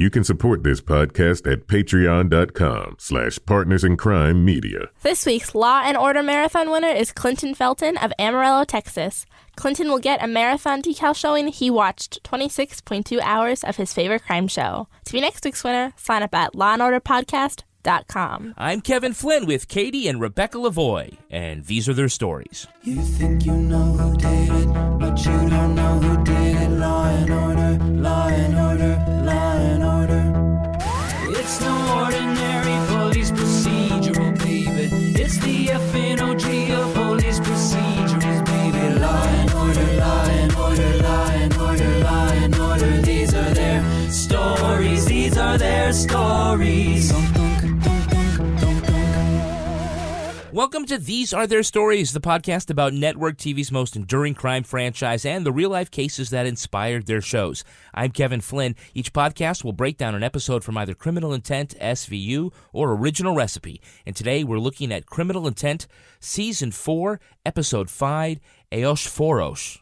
You can support this podcast at patreon.com/partnersincrimemedia. This week's Law and Order Marathon winner is Clinton Felton of Amarillo, Texas. Clinton will get a marathon decal showing he watched 26.2 hours of his favorite crime show. To be next week's winner, sign up at lawandorderpodcast.com. I'm Kevin Flynn with Katie and Rebecca Lavoie, and these are their stories. You think you know who did it, but you don't know who did it. Law and order, law and order, law and order. It's no ordinary police procedural, baby. It's the FNOG of police procedurals, baby. Law and order, law and order, law and order, law and order. These are their stories, these are their stories. Welcome to These Are Their Stories, the podcast about network TV's most enduring crime franchise and the real-life cases that inspired their shows. I'm Kevin Flynn. Each podcast will break down an episode from either Criminal Intent, SVU, or Original Recipe. And today we're looking at Criminal Intent, Season 4, Episode 5, Esporos.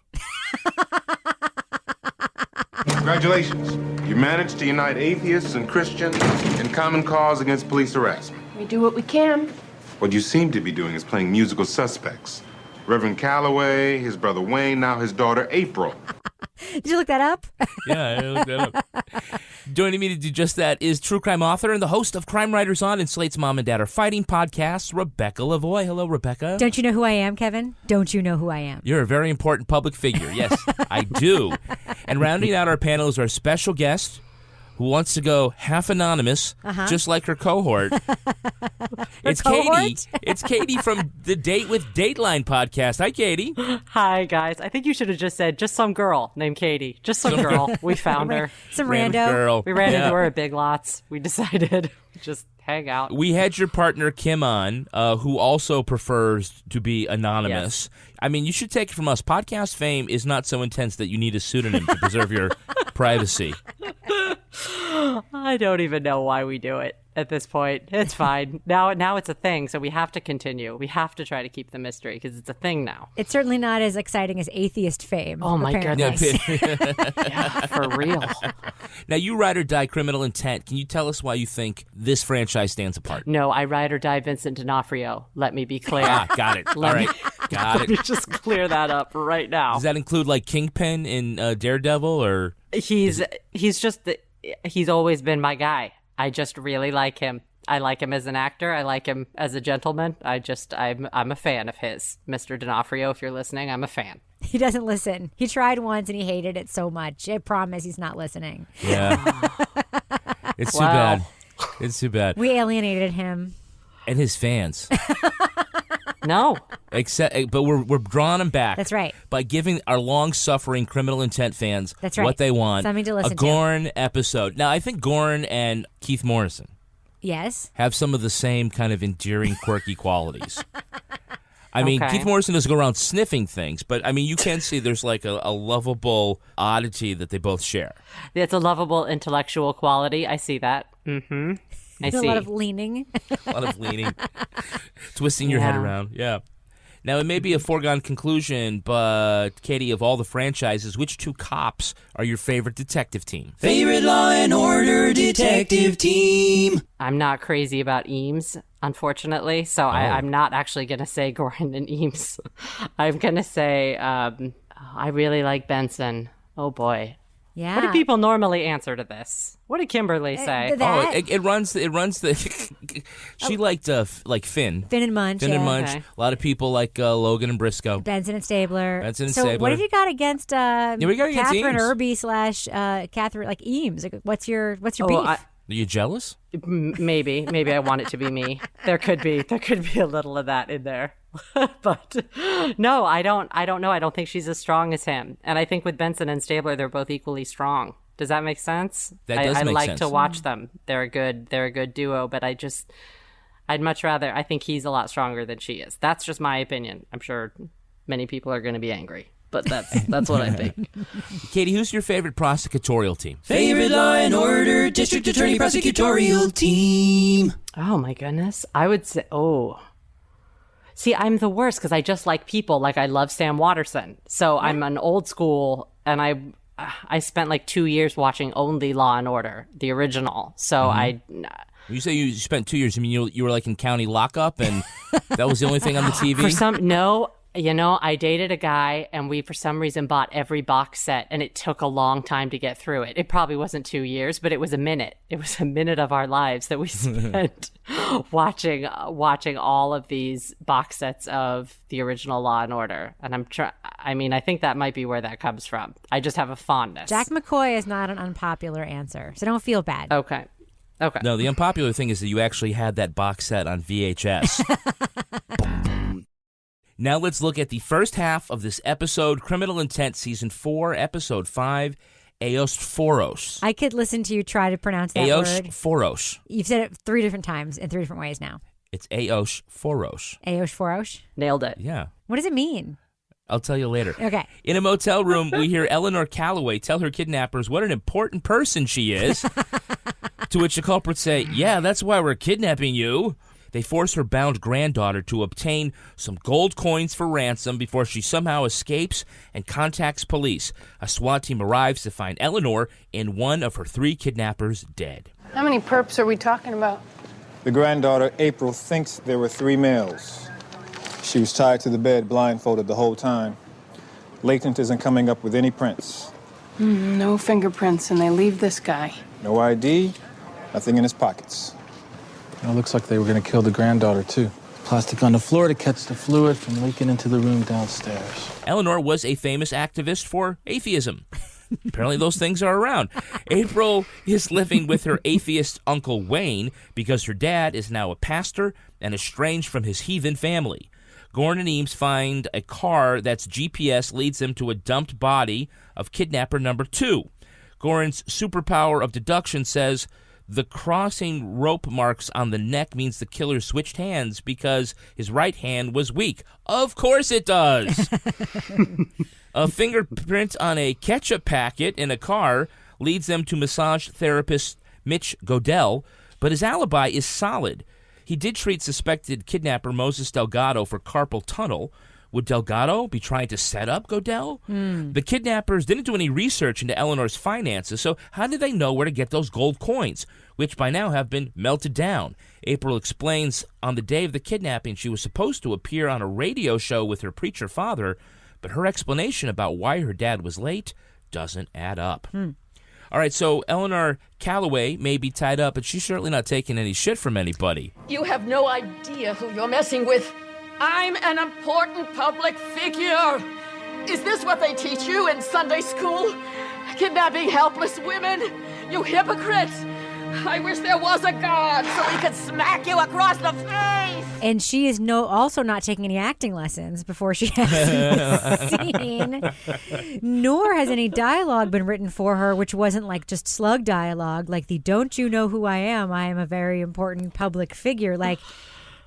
Congratulations. You managed to unite atheists and Christians in common cause against police harassment. We do what we can. What you seem to be doing is playing musical suspects. Reverend Calloway, his brother Wayne, now his daughter April. Did you look that up? Yeah, I looked that up. Joining me to do just that is true crime author and the host of Crime Writers On and Slate's Mom and Dad Are Fighting podcast, Rebecca Lavoie. Hello, Rebecca. Don't you know who I am, Kevin? Don't you know who I am? You're a very important public figure. Yes, I do. And rounding out our panel is our special guest who wants to go half anonymous, just like her cohort. It's cohort? Katie. It's Katie from the Date with Dateline podcast. Hi, Katie. Hi, guys. I think you should have just said just some girl named Katie. Just some girl. We found her. Some Random rando. girl. We ran into her at Big Lots. We decided just hang out. We had your partner Kim on, who also prefers to be anonymous. Yes. I mean, you should take it from us. Podcast fame is not so intense that you need a pseudonym to preserve your privacy. I don't even know why we do it at this point. It's fine. Now it's a thing, so we have to continue. We have to try to keep the mystery because it's a thing now. It's certainly not as exciting as atheist fame. Oh, my apparently. goodness. Yeah, for real. Now, you ride or die Criminal Intent. Can you tell us why you think this franchise stands apart? No, I ride or die Vincent D'Onofrio. Let me be clear. Got it. All right. Got Let me just clear that up right now. Does that include, like, Kingpin in Daredevil, or? He's always been my guy. I just really like him. I like him as an actor. I like him as a gentleman. I'm a fan of his. Mr. D'Onofrio, if you're listening, I'm a fan. He doesn't listen. He tried once and he hated it so much. I promise he's not listening. Yeah. It's too bad. It's too bad. We alienated him. And his fans. No. But we're drawing them back. That's right. By giving our long-suffering Criminal Intent fans what they want. Something to listen to. A Goren episode. Now, I think Goren and Keith Morrison have some of the same kind of endearing, quirky qualities. I mean, Keith Morrison doesn't go around sniffing things, but, I mean, you can see there's like a lovable oddity that they both share. It's a lovable intellectual quality. I see that. Mm-hmm. I see. A lot of leaning. A lot of leaning. Twisting your head around. Yeah. Now, it may be a foregone conclusion, but, Katie, of all the franchises, which two cops are your favorite detective team? Favorite Law and Order detective team. I'm not crazy about Eames, unfortunately, so I'm not actually going to say Goren and Eames. I'm going to say I really like Benson. Oh, boy. Yeah. What do people normally answer to this? What did Kimberly say? It runs the. She liked like Finn. Finn and Munch. Finn and Munch. Okay. A lot of people like Logan and Briscoe. Benson and Stabler. So what have you got against Catherine Eames. Irby / Catherine Eames? Like, what's your beef? Are you jealous? Maybe I want it to be me. There could be a little of that in there. But no, I don't know. I don't think she's as strong as him. And I think with Benson and Stabler, they're both equally strong. Does that make sense? That does make sense. I like to watch them. They're a good duo, but I'd much rather, I think he's a lot stronger than she is. That's just my opinion. I'm sure many people are going to be angry, but that's what I think. Katie, who's your favorite prosecutorial team? Favorite Law and Order District Attorney Prosecutorial Team. Oh my goodness. I would say, see, I'm the worst because I just like people. Like, I love Sam Waterston. So I'm an old school, and I spent like 2 years watching only Law and Order, the original. So You say you spent 2 years. I mean, you were like in county lockup, and that was the only thing on the TV? No, I dated a guy, and we, for some reason, bought every box set, and it took a long time to get through it. It probably wasn't 2 yeyears, but it was a minute. It was a minute of our lives that we spent watching all of these box sets of the original Law and Order. And I think that might be where that comes from. I just have a fondness. Jack McCoy is not an unpopular answer, so don't feel bad. Okay. No, the unpopular thing is that you actually had that box set on VHS. Now let's look at the first half of this episode, Criminal Intent, Season 4, Episode 5, Esporos. I could listen to you try to pronounce that word. Esporos. You've said it 3 different times in 3 different ways now. It's Esporos. Esporos? Nailed it. Yeah. What does it mean? I'll tell you later. Okay. In a motel room, we hear Eleanor Calloway tell her kidnappers what an important person she is, to which the culprits say, yeah, that's why we're kidnapping you. They force her bound granddaughter to obtain some gold coins for ransom before she somehow escapes and contacts police. A SWAT team arrives to find Eleanor and one of her 3 kidnappers dead. How many perps are we talking about? The granddaughter, April, thinks there were 3 males. She was tied to the bed, blindfolded the whole time. Latent isn't coming up with any prints. No fingerprints, and they leave this guy. No ID, nothing in his pockets. It looks like they were going to kill the granddaughter, too. Plastic on the floor to catch the fluid from leaking into the room downstairs. Eleanor was a famous activist for atheism. Apparently those things are around. April is living with her atheist Uncle Wayne because her dad is now a pastor and estranged from his heathen family. Goren and Eames find a car that's GPS leads them to a dumped body of kidnapper number 2. Goren's superpower of deduction says the crossing rope marks on the neck means the killer switched hands because his right hand was weak. Of course it does. A fingerprint on a ketchup packet in a car leads them to massage therapist Mitch Godell, but his alibi is solid. He did treat suspected kidnapper Moses Delgado for carpal tunnel. Would Delgado be trying to set up Godell? The kidnappers didn't do any research into Eleanor's finances, so how did they know where to get those gold coins, which by now have been melted down? April explains on the day of the kidnapping she was supposed to appear on a radio show with her preacher father, but her explanation about why her dad was late doesn't add up. All right, so Eleanor Calloway may be tied up, but she's certainly not taking any shit from anybody. You have no idea who you're messing with. I'm an important public figure. Is this what they teach you in Sunday school? Kidnapping helpless women? You hypocrite! I wish there was a God so he could smack you across the face! And she is also not taking any acting lessons before she has the scene. Nor has any dialogue been written for her, which wasn't like just slug dialogue, like the "Don't you know who I am a very important public figure." Like,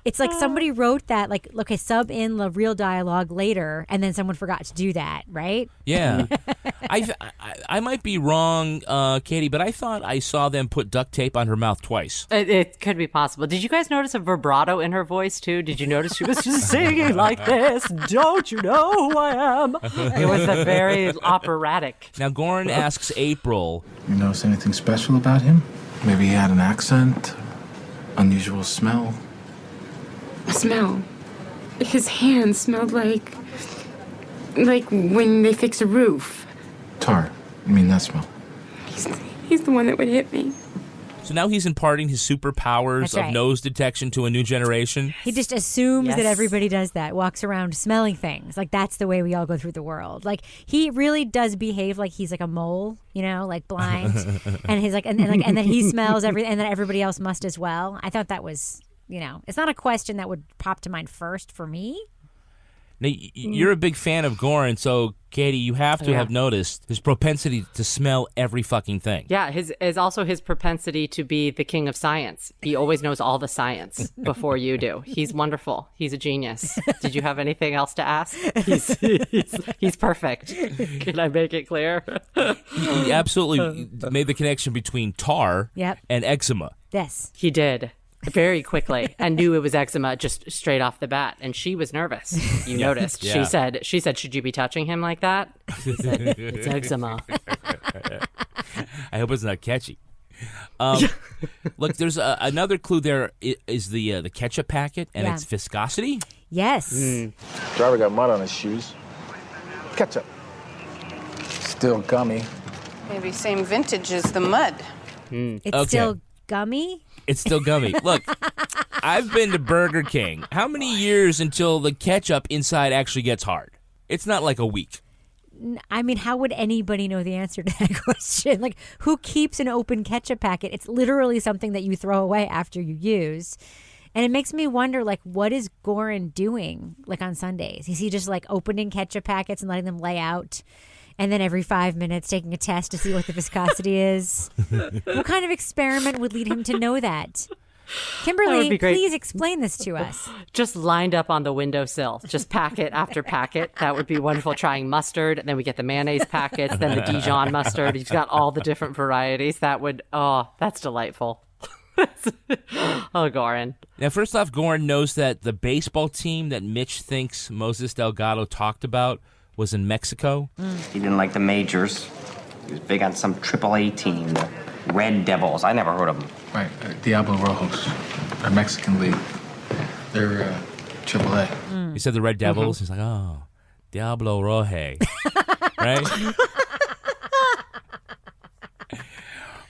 it's like somebody wrote that, like, okay, sub in the real dialogue later, and then someone forgot to do that, right? Yeah. I might be wrong, Katie, but I thought I saw them put duct tape on her mouth twice. It could be possible. Did you guys notice a vibrato in her voice, too? Did you notice she was just singing like this? Don't you know who I am? It was a very operatic. Now, Goren asks April, You notice anything special about him? Maybe he had an accent, unusual smell. A smell. His hands smelled like when they fix a roof. Tar. I mean, that smell. He's the one that would hit me. So now he's imparting his superpowers That's of right. nose detection to a new generation. He just assumes Yes. that everybody does that, walks around smelling things. Like, that's the way we all go through the world. Like, he really does behave like he's like a mole, like blind. And he's like, and then he smells everything, and then everybody else must as well. I thought that was, it's not a question that would pop to mind first for me. Now, you're a big fan of Goren, so Katie, you have to have noticed his propensity to smell every fucking thing. Yeah, is also his propensity to be the king of science. He always knows all the science before you do. He's wonderful. He's a genius. Did you have anything else to ask? He's perfect. Can I make it clear? He absolutely made the connection between tar Yep. and eczema. Yes. He did. very quickly and knew it was eczema just straight off the bat. And she was nervous. You noticed. Yeah. She said, should you be touching him like that? He said, it's eczema. I hope it's not catchy. Look, there's another clue there is the ketchup packet and its viscosity. Yes. Driver got mud on his shoes. Ketchup. Still gummy. Maybe same vintage as the mud. It's still gummy? It's still gummy. Look, I've been to Burger King. How many years until the ketchup inside actually gets hard? It's not like a week. I mean, how would anybody know the answer to that question? Like, who keeps an open ketchup packet? It's literally something that you throw away after you use. And it makes me wonder, like, what is Goren doing, like, on Sundays? Is he just, like, opening ketchup packets and letting them lay out? And then every 5 minutes taking a test to see what the viscosity is? What kind of experiment would lead him to know that? Kimberly, please explain this to us. Just lined up on the windowsill, just packet after packet. That would be wonderful. Trying mustard, and then we get the mayonnaise packets, then the Dijon mustard. He's got all the different varieties. That's delightful. Oh, Goren. Now, first off, Goren knows that the baseball team that Mitch thinks Moses Delgado talked about was in Mexico. He didn't like the majors. He was big on some AAA team, the Red Devils. I never heard of them. Right, Diablo Rojos, a Mexican league. They're AAA. He said the Red Devils. He's like, oh, Diablo Rojo, right?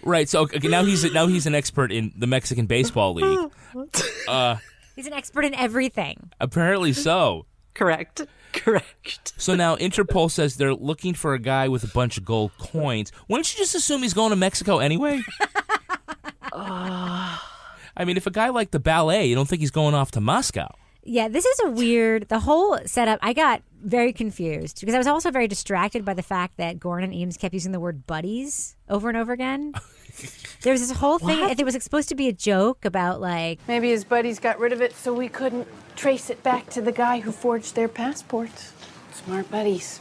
Right. So okay, now he's an expert in the Mexican baseball league. He's an expert in everything. Apparently so. Correct. So now Interpol says they're looking for a guy with a bunch of gold coins. Wouldn't you just assume he's going to Mexico anyway? I mean, if a guy like the ballet, you don't think he's going off to Moscow? Yeah, this is the whole setup, I got very confused because I was also very distracted by the fact that Goren and Eames kept using the word buddies over and over again. There was this whole thing, it was supposed to be a joke about like... Maybe his buddies got rid of it so we couldn't trace it back to the guy who forged their passports. Smart buddies.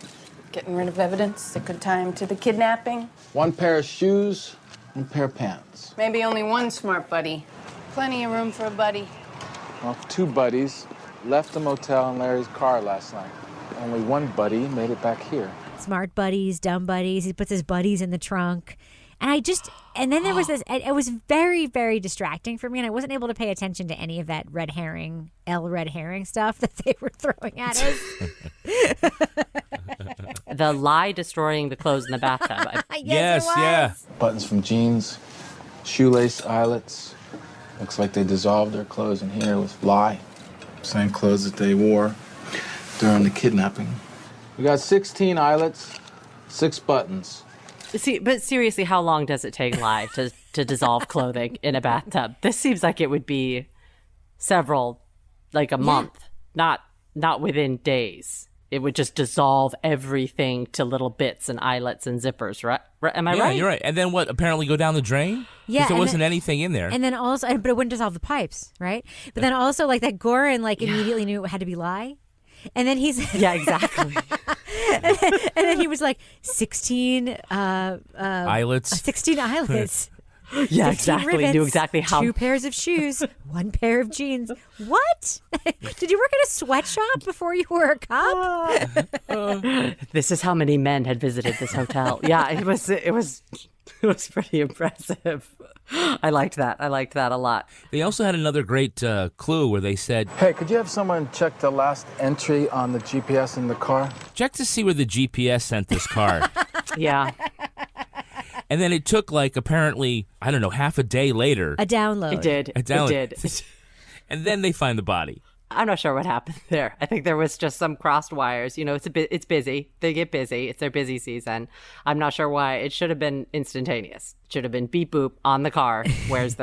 Getting rid of evidence, a good time to the kidnapping. One pair of shoes, one pair of pants. Maybe only one smart buddy. Plenty of room for a buddy. Well, two buddies left the motel in Larry's car last night. Only one buddy made it back here. Smart buddies, dumb buddies. He puts his buddies in the trunk. And then there was this, it was very, very distracting for me, and I wasn't able to pay attention to any of that red herring stuff that they were throwing at us. The lie destroying the clothes in the bathtub. Yes, yeah. Buttons from jeans, shoelace eyelets. Looks like they dissolved their clothes in here with lye. Same clothes that they wore during the kidnapping. We got 16 eyelets, 6 buttons. See, but seriously, how long does it take lye to dissolve clothing in a bathtub? This seems like it would be several, like a month, not within days. It would just dissolve everything to little bits and eyelets and zippers, right? Am I right? Yeah, you're right. And then what, apparently go down the drain? Yeah. There wasn't anything in there. And then also, but it wouldn't dissolve the pipes, right? But then also, like, that Goren, like, immediately knew it had to be lye. And then he's... Yeah, exactly. and then he was like, 16... eyelets. 16 eyelets. Yeah, exactly. Rivets, Knew exactly how. 2 pairs of shoes, 1 pair of jeans. What? Did you work at a sweatshop before you were a cop? This is how many men had visited this hotel. Yeah, it was pretty impressive. I liked that a lot. They also had another great clue where they said, Hey, could you have someone check the last entry on the GPS in the car? check to see where the GPS sent this car. Yeah. And then it took, like, apparently, I don't know, half a day later. A download. It did. A download. It did. And then they find the body. I'm not sure what happened there. I think there was just some crossed wires. You know, it's busy. They get busy. It's their busy season. I'm not sure why. It should have been instantaneous. It should have been beep boop on the car. Where was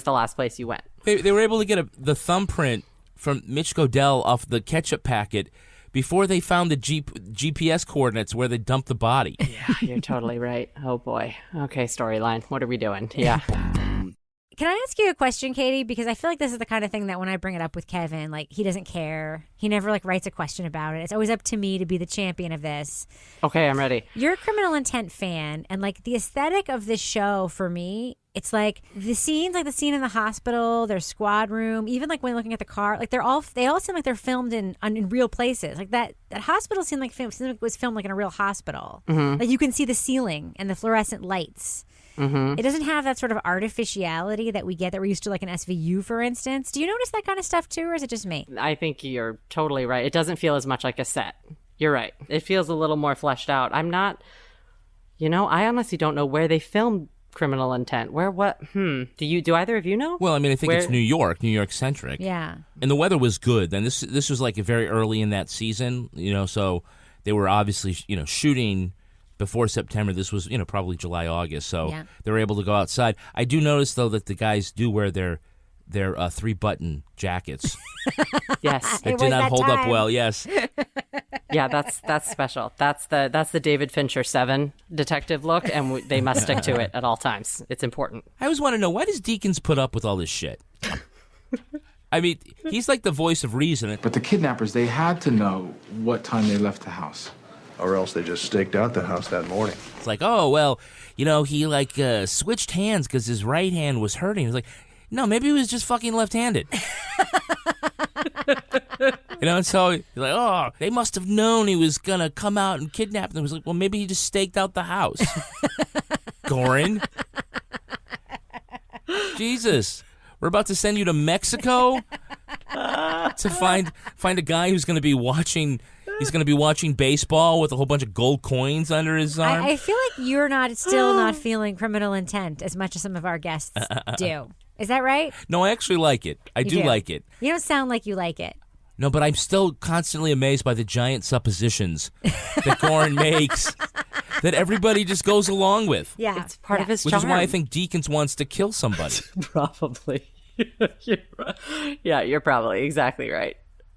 the last place you went? They were able to get the thumbprint from Mitch Godell off the ketchup packet before they found the GPS coordinates where they dumped the body. Yeah, you're totally right. Oh, boy. Okay, storyline. What are we doing? Yeah. Can I ask you a question, Katie? Because I feel like this is the kind of thing that when I bring it up with Kevin, like, he doesn't care. He never, like, writes a question about it. It's always up to me to be the champion of this. Okay, I'm ready. You're a Criminal Intent fan, and, like, the aesthetic of this show, for me, It's like the scenes, like the scene in the hospital, their squad room, even like when looking at the car, like they all seem like they're filmed in real places. Like that hospital seemed like it was filmed like in a real hospital. Mm-hmm. Like you can see the ceiling and the fluorescent lights. Mm-hmm. It doesn't have that sort of artificiality that we get that we're used to, like an SVU, for instance. Do you notice that kind of stuff too, or is it just me? I think you're totally right. It doesn't feel as much like a set. You're right. It feels a little more fleshed out. I'm not, I honestly don't know where they filmed Criminal Intent. Do either of you know? Well, I mean, I think it's New York centric. Yeah. And the weather was good. Then this was like very early in that season, so they were obviously, shooting before September. This was, probably July, August. So they were able to go outside. I do notice though that the guys do wear their 3-button jackets. Yes. It did not hold up well. Yes. Yeah, that's special. That's the David Fincher 7 detective look, and they must stick to it at all times. It's important. I always want to know, why does Deakins put up with all this shit? I mean, he's like the voice of reason. But the kidnappers, they had to know what time they left the house. Or else they just staked out the house that morning. It's like, oh, well, he switched hands because his right hand was hurting. It's like, no, maybe he was just fucking left-handed. And so you're like, oh, they must have known he was going to come out and kidnap them. It was like, well, maybe he just staked out the house. Goren. Jesus. We're about to send you to Mexico to find a guy who's going to be watching... He's going to be watching baseball with a whole bunch of gold coins under his arm. I feel like you're still not feeling Criminal Intent as much as some of our guests do. Is that right? No, I actually like it. I do like it. You don't sound like you like it. No, but I'm still constantly amazed by the giant suppositions that Goren makes that everybody just goes along with. Yeah. It's part of his Which charm. is why I think Deakins wants to kill somebody. Probably. You're probably exactly right.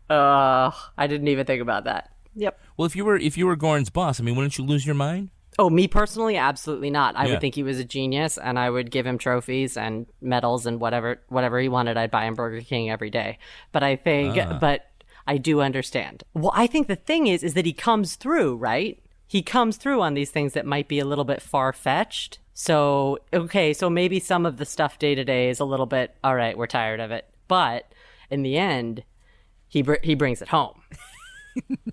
I didn't even think about that. Yep. Well, if you were Goren's boss, I mean, wouldn't you lose your mind? Oh, me personally, absolutely not. I would think he was a genius, and I would give him trophies and medals and whatever he wanted. I'd buy him Burger King every day. But I think, but I do understand. Well, I think the thing is that he comes through, right? He comes through on these things that might be a little bit far-fetched. So, okay, so maybe some of the stuff day to day is a little bit, all right, we're tired of it. But in the end, he brings it home.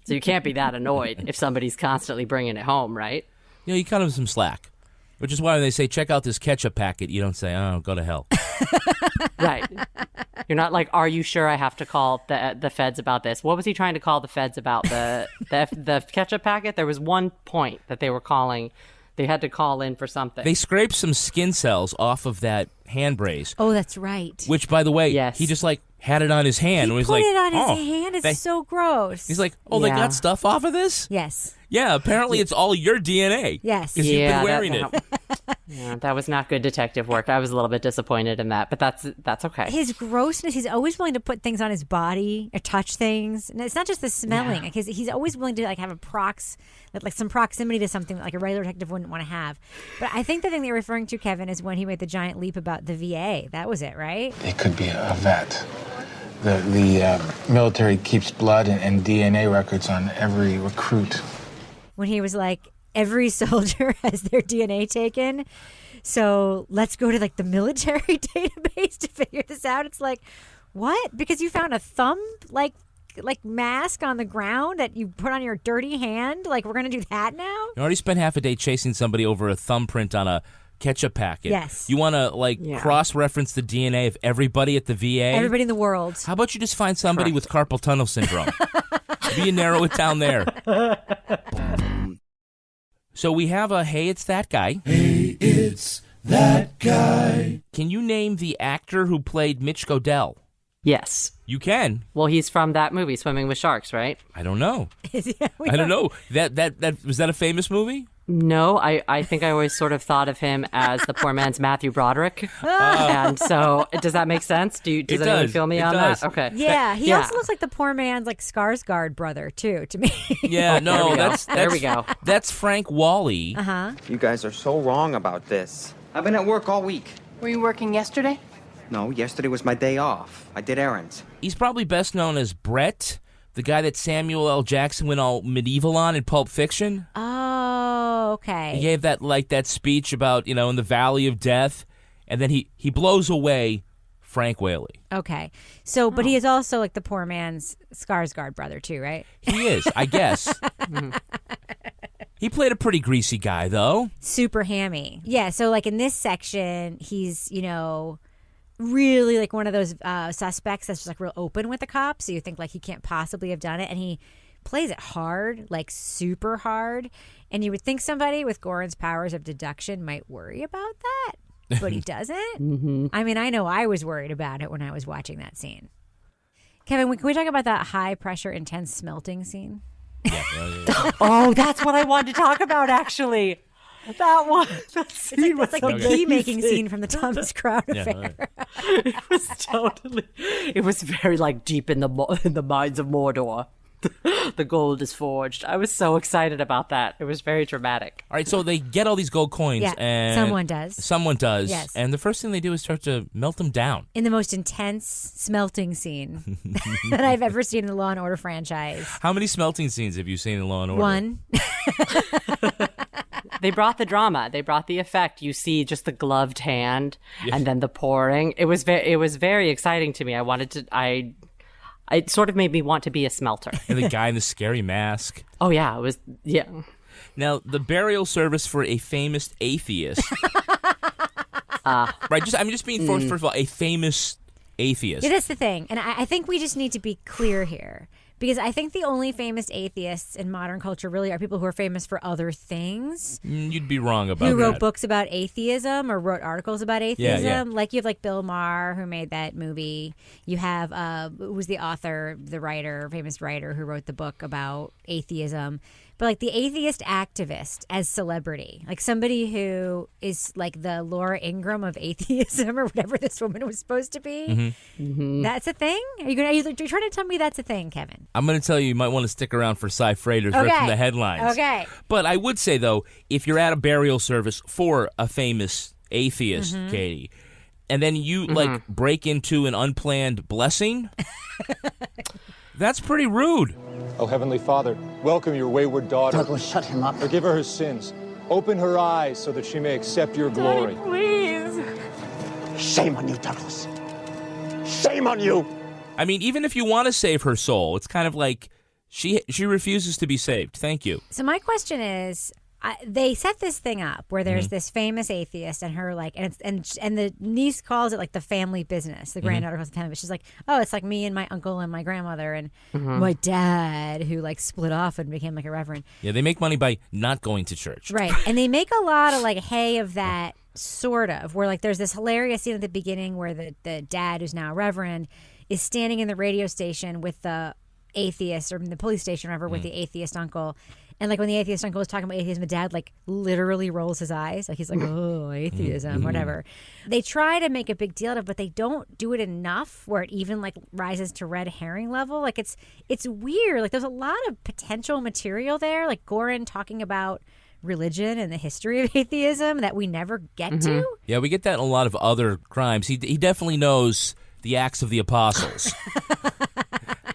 So you can't be that annoyed if somebody's constantly bringing it home, right? You cut him some slack. Which is why when they say, check out this ketchup packet, you don't say, oh, go to hell. Right. You're not like, are you sure I have to call the feds about this? What was he trying to call the feds about? The ketchup packet? There was one point that they were calling. They had to call in for something. They scraped some skin cells off of that hand brace. Oh, that's right. Which, by the way, he just had it on his hand. He put it on his hand. It's so gross. He's like, oh, they got stuff off of this? Yes. Yeah, apparently it's all your DNA. Yes. Because you've been wearing it. Yeah, that was not good detective work. I was a little bit disappointed in that, but that's okay. His grossness, he's always willing to put things on his body or touch things. And it's not just the smelling. Like he's always willing to have some proximity to something that a regular detective wouldn't want to have. But I think the thing that you're referring to, Kevin, is when he made the giant leap about the VA. That was it, right? It could be a vet. The military keeps blood and DNA records on every recruit. When he was like, every soldier has their DNA taken, so let's go to the military database to figure this out. It's like, what? Because you found a thumb like mask on the ground that you put on your dirty hand? We're gonna do that now? You already spent half a day chasing somebody over a thumbprint on a ketchup packet. Yes. You want to cross-reference the DNA of everybody at the VA? Everybody in the world. How about you just find somebody with carpal tunnel syndrome? Maybe you narrow it down there. So we have a Hey, It's That Guy. Hey, it's that guy. Can you name the actor who played Mitch Godell? Yes. You can. Well, he's from that movie, Swimming with Sharks, right? I don't know. I don't know. That was that a famous movie? No, I think I always sort of thought of him as the poor man's Matthew Broderick. And so, does that make sense? Does anyone feel me on that? Okay. Yeah, he also looks like the poor man's Skarsgård brother, too, to me. Yeah, no, there we go. That's Frank Wally. Uh-huh. You guys are so wrong about this. I've been at work all week. Were you working yesterday? No, yesterday was my day off. I did errands. He's probably best known as Brett, the guy that Samuel L. Jackson went all medieval on in Pulp Fiction. Oh, okay. He gave that speech about, in the Valley of Death, And then he blows away Frank Whaley. Okay. So, but he is also like the poor man's Skarsgård brother too, right? He is, I guess. He played a pretty greasy guy, though. Super hammy. Yeah, so like in this section, he's, really like one of those suspects that's just like real open with the cops. So you think like he can't possibly have done it. And he plays it hard, like super hard. And you would think somebody with Goren's powers of deduction might worry about that, but he doesn't. I mean, I know I was worried about it when I was watching that scene. Kevin, can we talk about that high pressure, intense smelting scene? Yeah. Oh, that's what I wanted to talk about, actually. That scene was like the key-making scene from the Thomas Crown Affair. Right. It was very like deep in the mines of Mordor. The gold is forged. I was so excited about that. It was very dramatic. All right, so they get all these gold coins. Yeah, and someone does. Yes. And the first thing they do is start to melt them down. In the most intense smelting scene that I've ever seen in the Law & Order franchise. How many smelting scenes have you seen in Law & Order? One. They brought the drama. They brought the effect. You see just the gloved hand and then the pouring. It was very exciting to me. It sort of made me want to be a smelter. And the guy in the scary mask. Oh, yeah. It was, yeah. Now, the burial service for a famous atheist. Right? I'm just being forced, first of all, a famous atheist. Yeah, that's the thing. And I think we just need to be clear here. Because I think the only famous atheists in modern culture really are people who are famous for other things. You'd be wrong about that. Who wrote books about atheism or wrote articles about atheism. Yeah. Like you have like Bill Maher who made that movie. You have who was the author, the writer, famous writer who wrote the book about atheism. But like the atheist activist as celebrity, like somebody who is like the Laura Ingraham of atheism or whatever this woman was supposed to be. That's a thing? Are you trying to tell me that's a thing, Kevin? I'm going to tell you might want to stick around for Cy Frater's right from the headlines. Okay. But I would say, though, if you're at a burial service for a famous atheist, Katie, and then you like break into an unplanned blessing, that's pretty rude. Oh, Heavenly Father, welcome your wayward daughter. Douglas, shut him up. Forgive her sins. Open her eyes so that she may accept your glory. Daddy, please. Shame on you, Douglas. Shame on you. I mean, even if you want to save her soul, it's kind of like she refuses to be saved. Thank you. So my question is, they set this thing up where there's this famous atheist and her like, and the niece calls it like the family business. The granddaughter calls it the family business. She's like, oh, it's like me and my uncle and my grandmother and my dad who like split off and became like a reverend. Yeah, they make money by not going to church. Right. And they make a lot of like hay of that sort of, where like there's this hilarious scene at the beginning where the dad who's now a reverend is standing in the radio station with the atheist, or in the police station or whatever, with the atheist uncle. And like when the atheist uncle was talking about atheism, the dad like literally rolls his eyes. Like he's like, oh, atheism, whatever. They try to make a big deal out of it, but they don't do it enough where it even like rises to red herring level. Like it's weird. Like there's a lot of potential material there. Like Goren talking about religion and the history of atheism that we never get to. Yeah, we get that in a lot of other crimes. He definitely knows the Acts of the Apostles.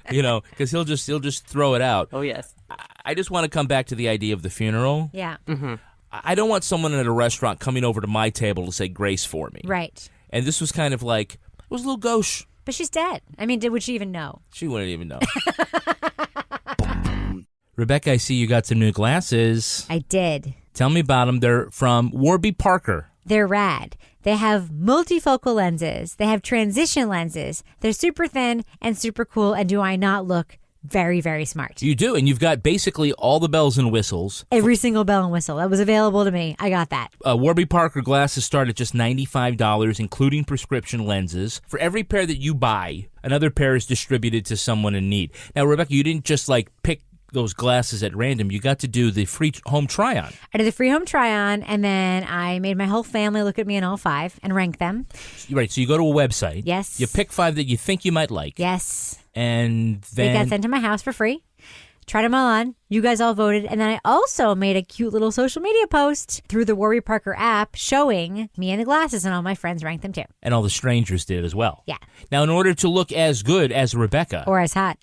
Because he'll just throw it out. Oh, yes. I just want to come back to the idea of the funeral. Yeah. I don't want someone at a restaurant coming over to my table to say grace for me. Right. And this was kind of like, it was a little gauche. But she's dead. I mean, would she even know? She wouldn't even know. Rebecca, I see you got some new glasses. I did. Tell me about them. They're from Warby Parker. They're rad. They have multifocal lenses. They have transition lenses. They're super thin and super cool. And do I not look very, very smart? You do. And you've got basically all the bells and whistles. Every single bell and whistle that was available to me. I got that. Warby Parker glasses start at just $95, including prescription lenses. For every pair that you buy, another pair is distributed to someone in need. Now, Rebecca, you didn't just pick those glasses at random. You got to do the free home try-on. I did the free home try-on, and then I made my whole family look at me in all 5 and rank them. Right, so you go to a website. Yes. You pick 5 that you think you might like. Yes. And then... They got sent to my house for free. Tried them all on. You guys all voted. And then I also made a cute little social media post through the Warby Parker app showing me and the glasses, and all my friends ranked them too. And all the strangers did as well. Yeah. Now, in order to look as good as Rebecca... Or as hot.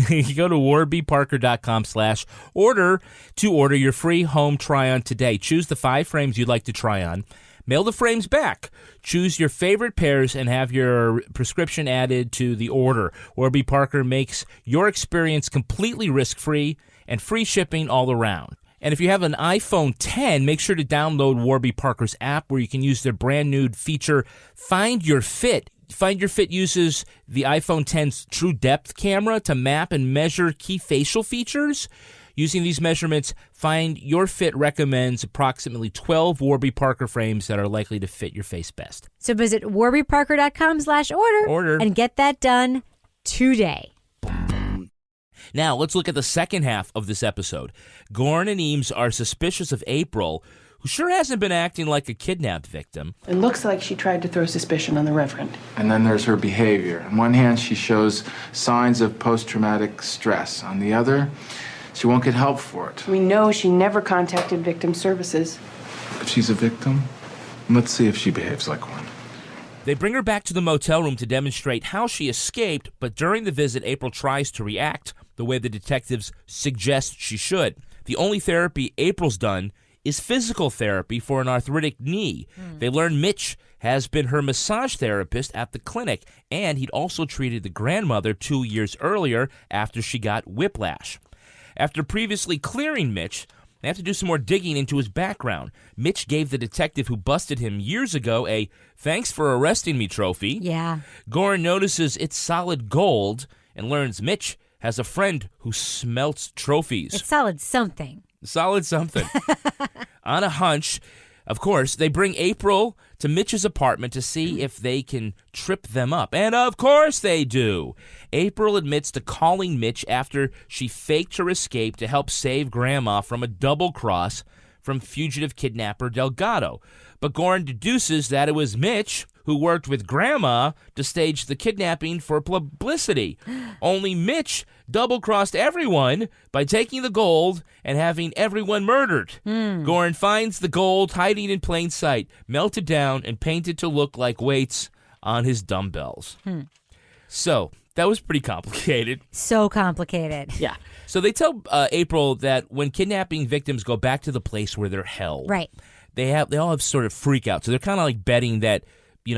You go to warbyparker.com/order to order your free home try-on today. Choose the 5 frames you'd like to try on. Mail the frames back. Choose your favorite pairs and have your prescription added to the order. Warby Parker makes your experience completely risk-free and free shipping all around. And if you have an iPhone 10, make sure to download Warby Parker's app where you can use their brand new feature, Find Your Fit. Find Your Fit uses the iPhone 10's True Depth camera to map and measure key facial features. Using these measurements, Find Your Fit recommends approximately 12 Warby Parker frames that are likely to fit your face best. So visit warbyparker.com/order and get that done today. Now, let's look at the second half of this episode. Goren and Eames are suspicious of April, who sure hasn't been acting like a kidnapped victim. It looks like she tried to throw suspicion on the Reverend. And then there's her behavior. On one hand, she shows signs of post-traumatic stress. On the other, she won't get help for it. We know she never contacted victim services. If she's a victim, let's see if she behaves like one. They bring her back to the motel room to demonstrate how she escaped, but during the visit, April tries to react the way the detectives suggest she should. The only therapy April's done is physical therapy for an arthritic knee. They learn Mitch has been her massage therapist at the clinic, and he'd also treated the grandmother 2 years earlier after she got whiplash. After previously clearing Mitch, they have to do some more digging into his background. Mitch gave the detective who busted him years ago a "thanks for arresting me" trophy. Yeah. Goren notices it's solid gold and learns Mitch has a friend who smelts trophies. It's solid something. Solid something. On a hunch, of course, they bring April to Mitch's apartment to see if they can trip them up. And of course they do. April admits to calling Mitch after she faked her escape to help save Grandma from a double cross from fugitive kidnapper Delgado. But Goren deduces that it was Mitch who worked with Grandma to stage the kidnapping for publicity. Only Mitch double-crossed everyone by taking the gold and having everyone murdered. Goren finds the gold hiding in plain sight, melted down and painted to look like weights on his dumbbells. So, that was pretty complicated. So complicated. Yeah. So they tell April that when kidnapping victims go back to the place where they're held, Right. they all have sort of freak out. So they're kind of like betting that,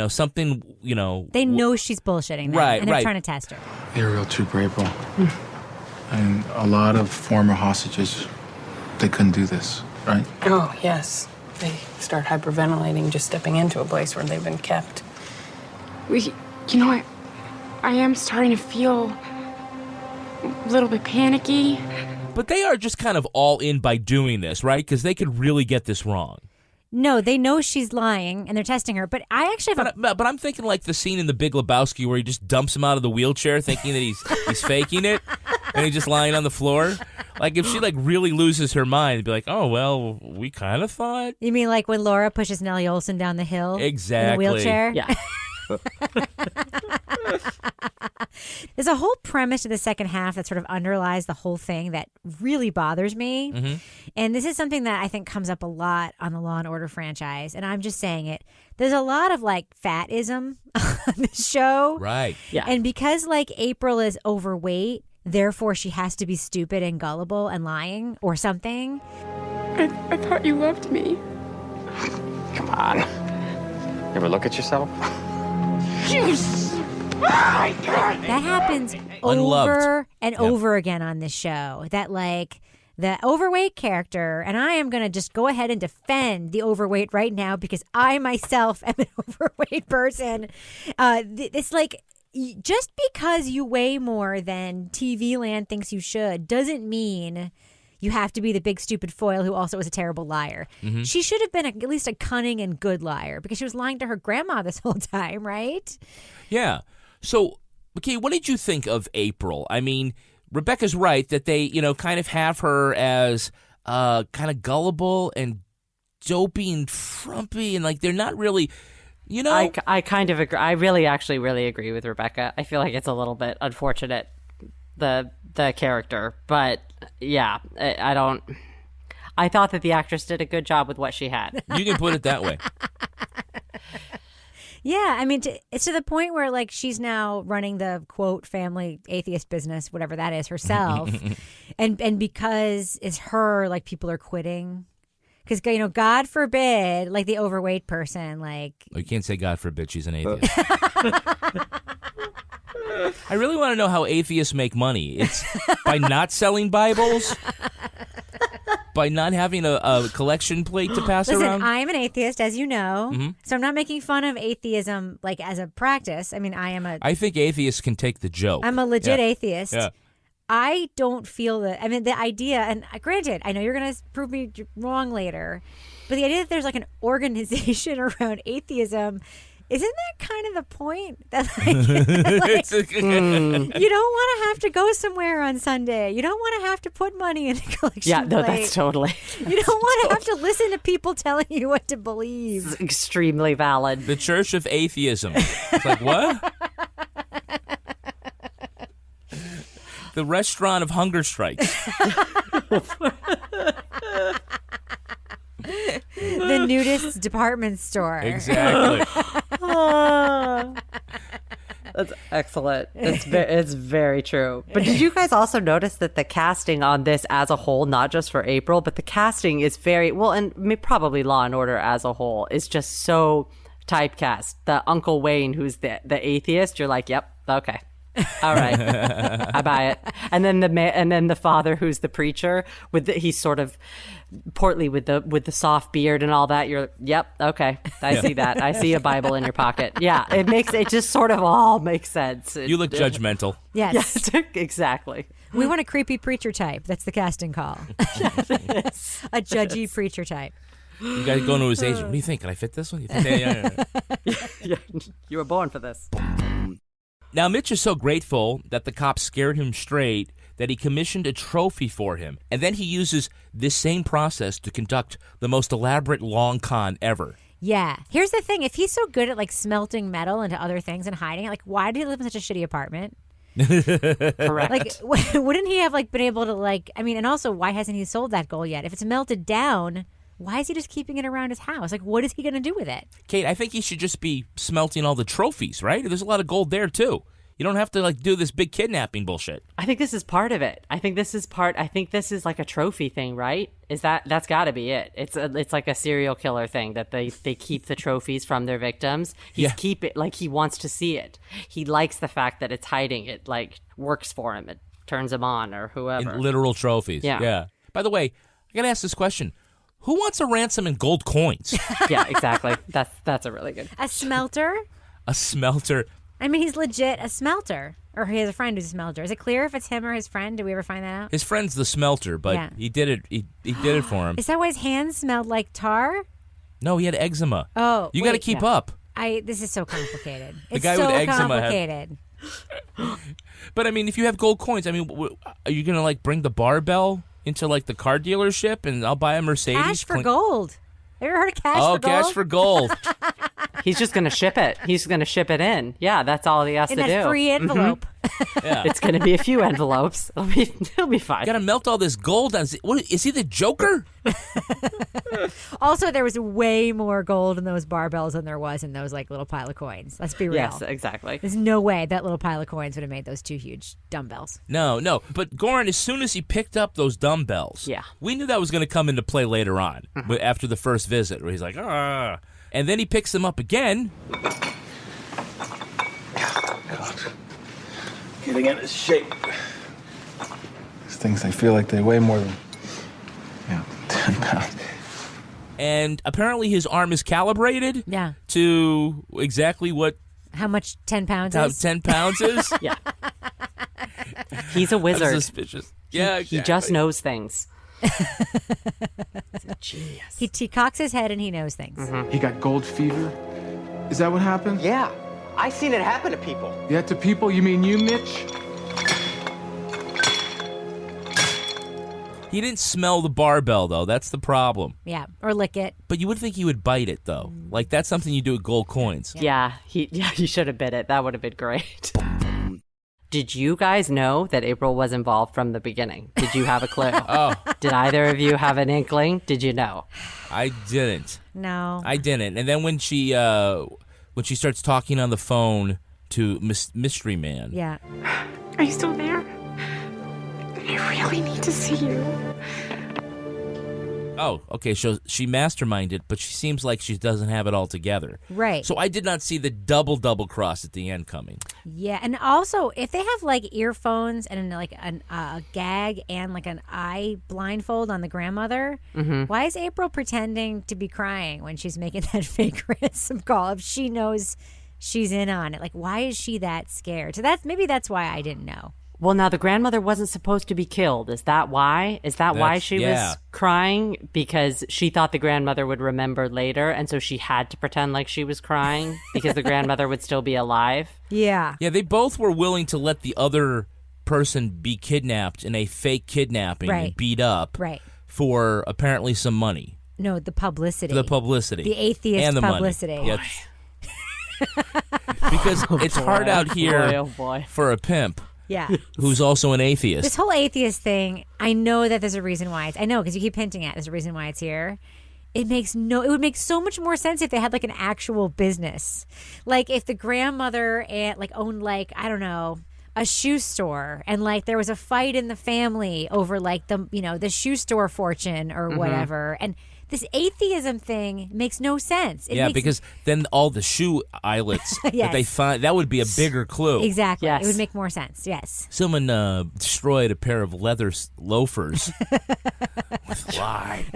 something, They know she's bullshitting them, Right, and they're right. trying to test her. You're a real trooper, April. And a lot of former hostages, they couldn't do this, right? Oh, yes. They start hyperventilating just stepping into a place where they've been kept. I am starting to feel a little bit panicky. But they are just kind of all in by doing this, right? Because they could really get this wrong. No, they know she's lying, and they're testing her. But I actually have But I'm thinking like the scene in The Big Lebowski where he just dumps him out of the wheelchair thinking that he's faking it, and he's just lying on the floor. Like, if she, really loses her mind, it'd be like, oh, well, we kind of thought. You mean like when Laura pushes Nellie Olson down the hill? Exactly. In a wheelchair? Yeah. There's a whole premise to the second half that sort of underlies the whole thing that really bothers me. Mm-hmm. And this is something that I think comes up a lot on the Law & Order franchise. And I'm just saying it. There's a lot of fatism on this show. Right. Yeah. And because April is overweight, therefore she has to be stupid and gullible and lying or something. I thought you loved me. Come on. You ever look at yourself? That happens Unloved. over and over again on this show. That the overweight character, and I am going to just go ahead and defend the overweight right now because I myself am an overweight person. It's just because you weigh more than TV land thinks you should doesn't mean you have to be the big stupid foil who also is a terrible liar. Mm-hmm. She should have been at least a cunning and good liar because she was lying to her grandma this whole time, right? Yeah. So, okay, what did you think of April? I mean, Rebecca's right that they, kind of have her as kind of gullible and dopey and frumpy, and they're not really, I kind of agree. I really agree with Rebecca. I feel like it's a little bit unfortunate, the character, but yeah, I thought that the actress did a good job with what she had. You can put it that way. Yeah, I mean, it's to the point where she's now running the quote family atheist business, whatever that is, herself, and because it's her, people are quitting Because, God forbid, like the overweight person, like... You can't say God forbid she's an atheist. I really want to know how atheists make money. It's by not selling Bibles, by not having a collection plate to pass around. Listen, I'm an atheist, as you know, so I'm not making fun of atheism like as a practice. I mean, I think atheists can take the joke. I'm a legit atheist. Yeah. I don't feel that. I mean, the idea, and granted, I know you're going to prove me wrong later, but the idea that there's like an organization around atheism, isn't that kind of the point? That you don't want to have to go somewhere on Sunday. You don't want to have to put money in a collection Yeah, no, plate. that's totally. You don't want to have to listen to people telling you what to believe. It's extremely valid. The Church of Atheism. It's like, what? The Restaurant of Hunger Strikes. The nudist department store. Exactly. That's excellent. It's very true. But did you guys also notice that the casting on this as a whole, not just for April, but the casting is very well, and probably Law and Order as a whole is just so typecast. The Uncle Wayne, who's the atheist, you're like, yep, okay. All right, I buy it. And then the father, who's the preacher, he's sort of portly with the soft beard and all that. You're, yep, okay, I see that. I see a Bible in your pocket. Yeah, it just sort of all makes sense. You look judgmental. Yes, exactly. We want a creepy preacher type. That's the casting call. A judgy preacher type. You got to go to his agent. What do you think? Can I fit this one? You think? Yeah, you were born for this. Now, Mitch is so grateful that the cops scared him straight that he commissioned a trophy for him. And then he uses this same process to conduct the most elaborate long con ever. Yeah. Here's the thing. If he's so good at like smelting metal into other things and hiding it, like why did he live in such a shitty apartment? Correct. Like, wouldn't he have like been able to like, I mean, and also why hasn't he sold that gold yet? If it's melted down, why is he just keeping it around his house? Like, what is he going to do with it? Kate, I think he should just be smelting all the trophies, right? There's a lot of gold there, too. You don't have to, like, do this big kidnapping bullshit. I think this is part of it. I think this is like a trophy thing, right? That's got to be it. It's like a serial killer thing that they keep the trophies from their victims. He wants to see it. He likes the fact that it's hiding. It, like, works for him. It turns him on or whoever. Literal trophies. Yeah. By the way, I got to ask this question. Who wants a ransom in gold coins? Yeah, exactly. That's a really good. A smelter? A smelter. I mean, he's legit a smelter. Or he has a friend who's a smelter. Is it clear if it's him or his friend? Did we ever find that out? His friend's the smelter, but he did it. He did it for him. Is that why his hands smelled like tar? No, he had eczema. Oh, you got to keep up. This is so complicated. The guy with eczema complicated. But I mean, if you have gold coins, I mean, are you gonna like bring the barbell into like the car dealership and I'll buy a Mercedes? Cash for gold. Have you ever heard of cash for gold? Oh, cash for gold. He's just going to ship it. He's going to ship it in. Yeah, that's all he has to do. In that free envelope. Yeah. It's going to be a few envelopes. It'll be fine. Got to melt all this gold. What, is he the Joker? Also, there was way more gold in those barbells than there was in those like little pile of coins. Let's be real. Yes, exactly. There's no way that little pile of coins would have made those two huge dumbbells. No. But Goren, as soon as he picked up those dumbbells, we knew that was going to come into play later on after the first visit, where he's like, ah. And then he picks them up again. Getting into shape. These things, they feel like they weigh more than 10 pounds. And apparently his arm is calibrated to exactly what... How much 10 pounds is? 10 pounds is? Yeah. He's a wizard. That's suspicious. Yeah, exactly. He just knows things. He's a genius. He cocks his head and he knows things. Mm-hmm. He got gold fever? Is that what happened? Yeah, I seen it happen to people. Yeah, to people? You mean you, Mitch? He didn't smell the barbell, though. That's the problem. Yeah, or lick it. But you would think he would bite it, though. Like, that's something you do with gold coins. Yeah, he should have bit it. That would have been great. Did you guys know that April was involved from the beginning? Did you have a clue? Oh. Did either of you have an inkling? Did you know? I didn't. No. I didn't. And then when she starts talking on the phone to Mystery Man. Yeah. Are you still there? I really need to see you. Oh, okay. So she masterminded, but she seems like she doesn't have it all together. Right. So I did not see the double cross at the end coming. Yeah, and also if they have like earphones and like a gag and like an eye blindfold on the grandmother, why is April pretending to be crying when she's making that fake ransom call if she knows she's in on it? Like, why is she that scared? So maybe that's why I didn't know. Well, now the grandmother wasn't supposed to be killed. Is that why? Why she was crying? Because she thought the grandmother would remember later, and so she had to pretend like she was crying because the grandmother would still be alive. Yeah. Yeah, they both were willing to let the other person be kidnapped in a fake kidnapping and beat up for apparently some money. No, the publicity. The publicity. The atheist and the publicity. Money. Because it's hard out here for a pimp. Yeah. Who's also an atheist. This whole atheist thing, I know that there's a reason why I know because you keep hinting at there's a reason why it's here. It would make so much more sense if they had like an actual business. Like if the grandmother owned like, I don't know, a shoe store and like there was a fight in the family over like the shoe store fortune or whatever. And this atheism thing makes no sense. Because then all the shoe eyelets that they find, that would be a bigger clue. Exactly. Yes. It would make more sense. Yes. Someone destroyed a pair of leather loafers. Why?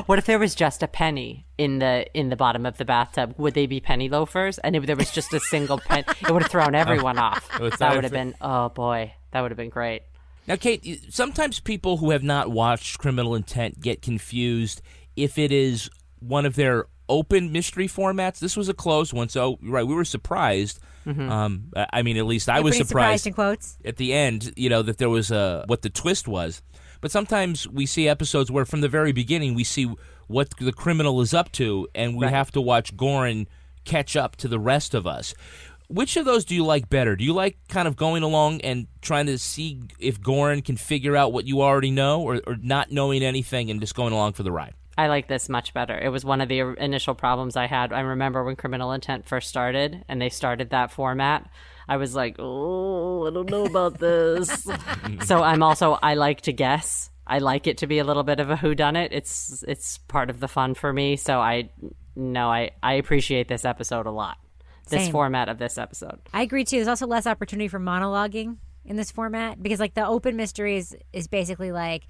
What if there was just a penny in the bottom of the bathtub? Would they be penny loafers? And if there was just a single penny, it would have thrown everyone off. That would have been, oh boy, that would have been great. Now, Kate, sometimes people who have not watched Criminal Intent get confused if it is one of their open mystery formats. This was a closed one, so we were surprised. I mean, at least I was surprised in quotes at the end. That there was what the twist was. But sometimes we see episodes where, from the very beginning, we see what the criminal is up to, and we have to watch Goren catch up to the rest of us. Which of those do you like better? Do you like kind of going along and trying to see if Goren can figure out what you already know, or not knowing anything and just going along for the ride? I like this much better. It was one of the initial problems I had. I remember when Criminal Intent first started and they started that format, I was like, oh, I don't know about this. So I like to guess. I like it to be a little bit of a whodunit. It's part of the fun for me. So I appreciate this episode a lot. This format of this episode. I agree too. There's also less opportunity for monologuing in this format because like the open mystery is basically like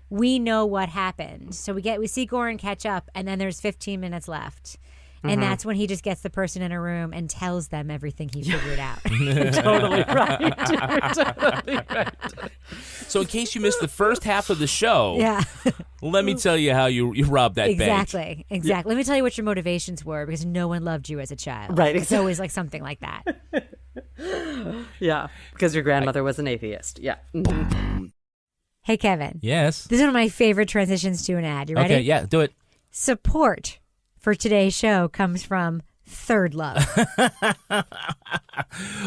we know what happened. So we see Goren catch up and then there's 15 minutes left. And that's when he just gets the person in a room and tells them everything he figured out. Totally right. Totally right. So in case you missed the first half of the show, yeah, let me tell you how you robbed that bank. Exactly. Let me tell you what your motivations were because no one loved you as a child. Right. It's always like something like that. Yeah, because your grandmother was an atheist. Yeah. Hey, Kevin. Yes? This is one of my favorite transitions to an ad. You ready? Okay, yeah, do it. Support for today's show comes from Third Love.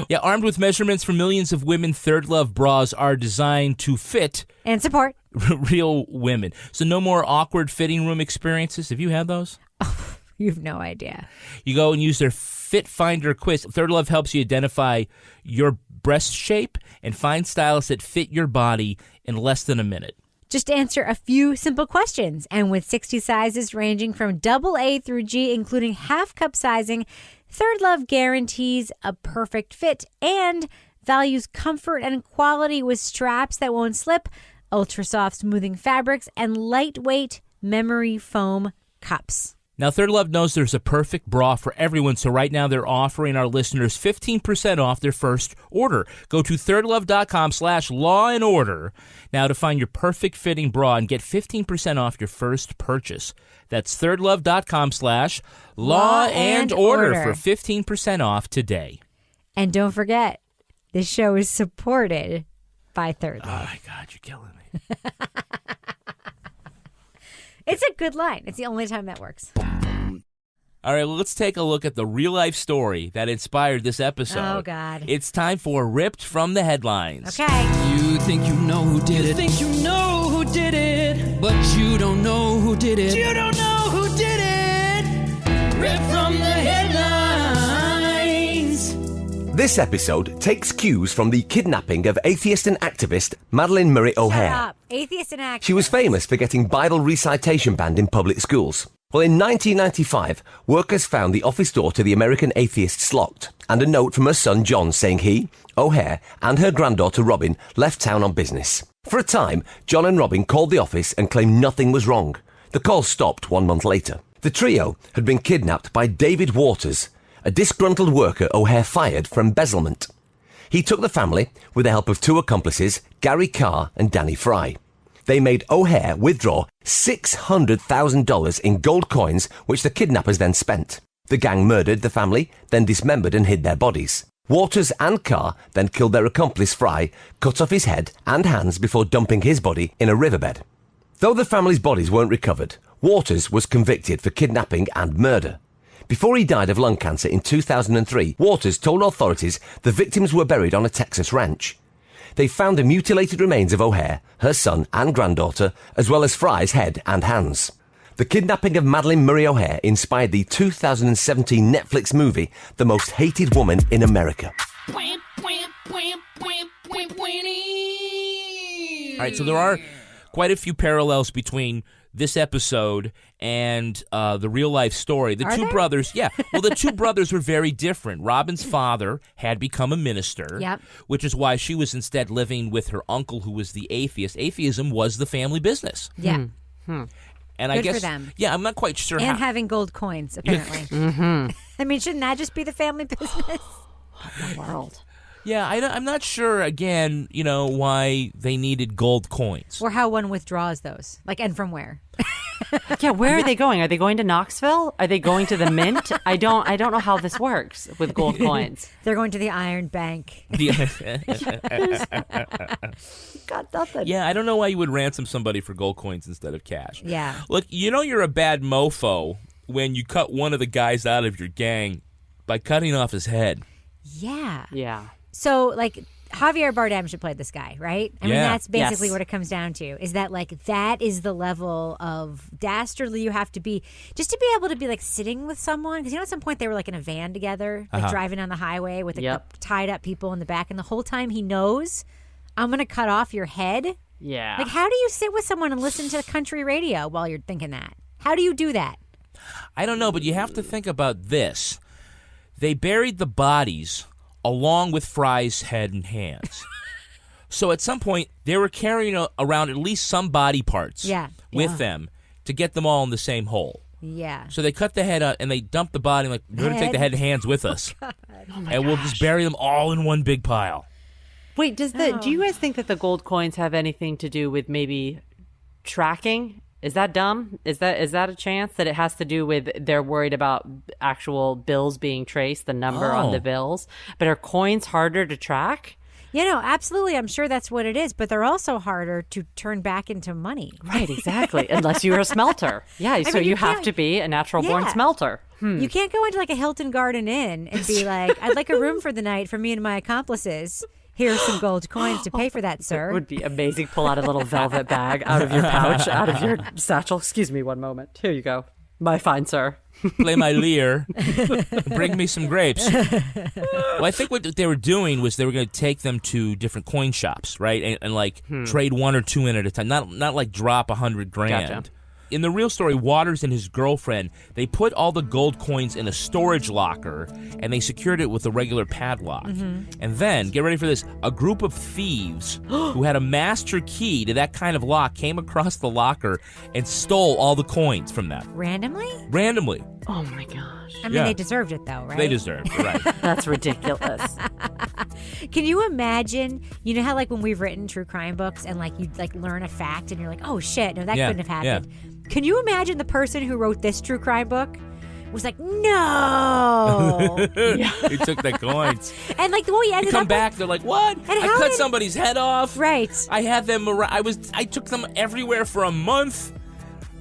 Yeah, armed with measurements for millions of women, Third Love bras are designed to fit and support real women. So no more awkward fitting room experiences. Have you had those? Oh, you have no idea. You go and use their Fit Finder quiz. Third Love helps you identify your breast shape and find styles that fit your body in less than a minute. Just answer a few simple questions. And with 60 sizes ranging from AA through G, including half cup sizing, Third Love guarantees a perfect fit and values comfort and quality with straps that won't slip, ultra soft smoothing fabrics, and lightweight memory foam cups. Now, Third Love knows there's a perfect bra for everyone, so right now they're offering our listeners 15% off their first order. Go to thirdlove.com/lawandorder now to find your perfect fitting bra and get 15% off your first purchase. That's thirdlove.com/lawandorder for 15% off today. And don't forget, this show is supported by Third Love. Oh, my God, you're killing me. It's a good line. It's the only time that works. All right, well, let's take a look at the real-life story that inspired this episode. Oh, God. It's time for Ripped from the Headlines. Okay. You think you know who did it. You think you know who did it. But you don't know who did it. You don't know who did it. Ripped from the Headlines. This episode takes cues from the kidnapping of atheist and activist Madalyn Murray O'Hair. Shut up. Atheist and activist. She was famous for getting Bible recitation banned in public schools. Well, in 1995, workers found the office door to the American Atheists locked, and a note from her son John saying he, O'Hair, and her granddaughter Robin left town on business. For a time, John and Robin called the office and claimed nothing was wrong. The call stopped 1 month later. The trio had been kidnapped by David Waters, a disgruntled worker O'Hair fired for embezzlement. He took the family with the help of 2 accomplices, Gary Carr and Danny Fry. They made O'Hair withdraw $600,000 in gold coins, which the kidnappers then spent. The gang murdered the family, then dismembered and hid their bodies. Waters and Carr then killed their accomplice Fry, cut off his head and hands before dumping his body in a riverbed. Though the family's bodies weren't recovered, Waters was convicted for kidnapping and murder. Before he died of lung cancer in 2003, Waters told authorities the victims were buried on a Texas ranch. They found the mutilated remains of O'Hair, her son and granddaughter, as well as Fry's head and hands. The kidnapping of Madalyn Murray O'Hair inspired the 2017 Netflix movie, The Most Hated Woman in America. All right, so there are quite a few parallels between this episode and the real-life story. The two brothers, the two brothers were very different. Robin's father had become a minister, which is why she was instead living with her uncle, who was the atheist. Atheism was the family business. Yeah. And Good I guess, for them. I'm not quite sure And how. having gold coins, apparently. I mean, shouldn't that just be the family business? What the world? Yeah, I'm not sure, again, why they needed gold coins. Or how one withdraws those. And from where? Yeah, where are they going? Are they going to Knoxville? Are they going to the Mint? I don't know how this works with gold coins. They're going to the Iron Bank. Got nothing. Yeah, I don't know why you would ransom somebody for gold coins instead of cash. Yeah. Look, you're a bad mofo when you cut one of the guys out of your gang by cutting off his head. Yeah. Yeah. So, Javier Bardem should play this guy, right? I mean, that's basically what it comes down to, is that, that is the level of dastardly you have to be just to be able to be, sitting with someone. Because, at some point they were, in a van together, driving on the highway with tied up people in the back. And the whole time he knows, I'm going to cut off your head. Yeah. How do you sit with someone and listen to country radio while you're thinking that? How do you do that? I don't know, but you have to think about this. They buried the bodies along with Fry's head and hands. So at some point, they were carrying around at least some body parts with them to get them all in the same hole. Yeah. So they cut the head out and they dumped the body, we're going to take the head and hands with us. We'll just bury them all in one big pile. Wait, do you guys think that the gold coins have anything to do with maybe tracking? Is that dumb? Is that a chance that it has to do with they're worried about actual bills being traced, the number on the bills? But are coins harder to track? Absolutely. I'm sure that's what it is. But they're also harder to turn back into money. Right, exactly. Unless you're a smelter. Yeah, so you have to be a natural-born smelter. You can't go into a Hilton Garden Inn and be like, I'd like a room for the night for me and my accomplices. Here's some gold coins to pay for that, sir. It would be amazing. Pull out a little velvet bag out of your pouch, out of your satchel. Excuse me one moment. Here you go. My fine sir. Play my lyre. Bring me some grapes. Well, I think what they were doing was they were going to take them to different coin shops, right? And trade 1 or 2 in at a time. Not drop $100,000. Gotcha. In the real story, Waters and his girlfriend, they put all the gold coins in a storage locker and they secured it with a regular padlock. And then, get ready for this, a group of thieves who had a master key to that kind of lock came across the locker and stole all the coins from them. Randomly? Randomly. Oh my gosh. I mean, they deserved it though, right? They deserved it, right. That's ridiculous. Can you imagine, how when we've written true crime books and you learn a fact and you're like, oh shit, no, that couldn't have happened. Yeah. Can you imagine the person who wrote this true crime book was like, no. He took the coins. And the way he ended come up back, they're like, what? I cut somebody's head off. Right. I had them around. I took them everywhere for a month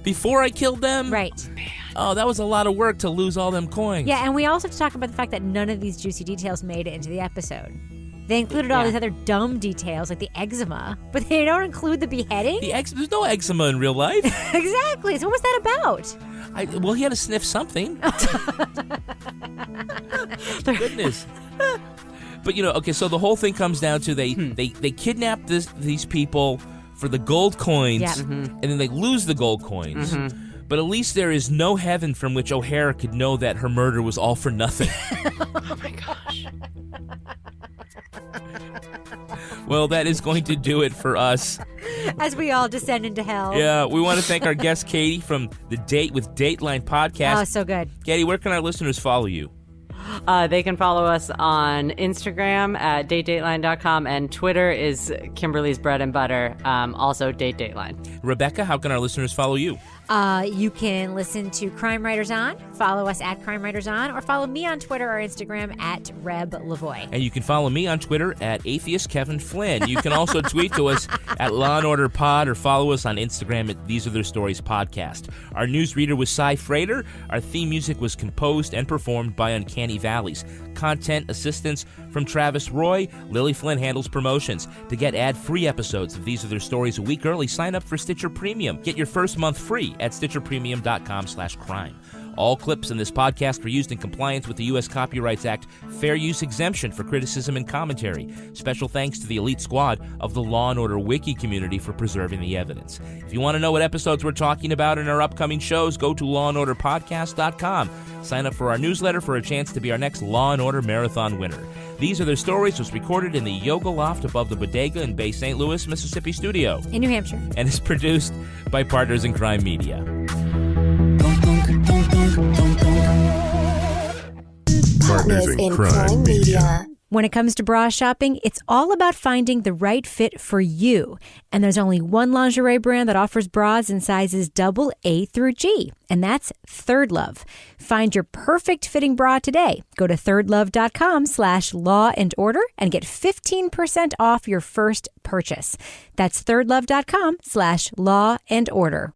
before I killed them. Right. Oh, that was a lot of work to lose all them coins. Yeah, and we also have to talk about the fact that none of these juicy details made it into the episode. They included all these other dumb details like the eczema, but they don't include the beheading? There's no eczema in real life. Exactly. So what was that about? Well, he had to sniff something. Goodness. But, okay, so the whole thing comes down to they kidnap these people for the gold coins, and then they lose the gold coins. But at least there is no heaven from which O'Hare could know that her murder was all for nothing. Oh, my gosh. Well, that is going to do it for us. As we all descend into hell. Yeah, we want to thank our guest, Katie, from the Date with Dateline podcast. Oh, so good. Katie, where can our listeners follow you? They can follow us on Instagram at datedateline.com, and Twitter is Kimberly's Bread and Butter, also Date Dateline. Rebecca, how can our listeners follow you? You can listen to Crime Writers On, follow us at Crime Writers On, or follow me on Twitter or Instagram at Reb Lavoie. And you can follow me on Twitter at Atheist Kevin Flynn. You can also tweet to us at Law & Order Pod, or follow us on Instagram at These Are Their Stories Podcast. Our newsreader was Cy Frater. Our theme music was composed and performed by Uncanny Valleys. Content assistance from Travis Roy. Lily Flynn handles promotions. To get ad-free episodes of These Are Their Stories a week early, sign up for Stitcher Premium. Get your first month free at StitcherPremium.com/crime. All clips in this podcast were used in compliance with the U.S. Copyrights Act Fair Use Exemption for criticism and commentary. Special thanks to the elite squad of the Law & Order Wiki community for preserving the evidence. If you want to know what episodes we're talking about in our upcoming shows, go to lawandorderpodcast.com. Sign up for our newsletter for a chance to be our next Law & Order Marathon winner. These Are Their Stories was recorded in the Yoga Loft above the Bodega in Bay St. Louis, Mississippi studio. In New Hampshire. And is produced by Partners in Crime Media. Partners in Crime Media. When it comes to bra shopping, it's all about finding the right fit for you. And there's only one lingerie brand that offers bras in sizes AA through G, and that's Third Love. Find your perfect fitting bra today. Go to thirdlove.com/law&order and get 15% off your first purchase. That's thirdlove.com/law&order.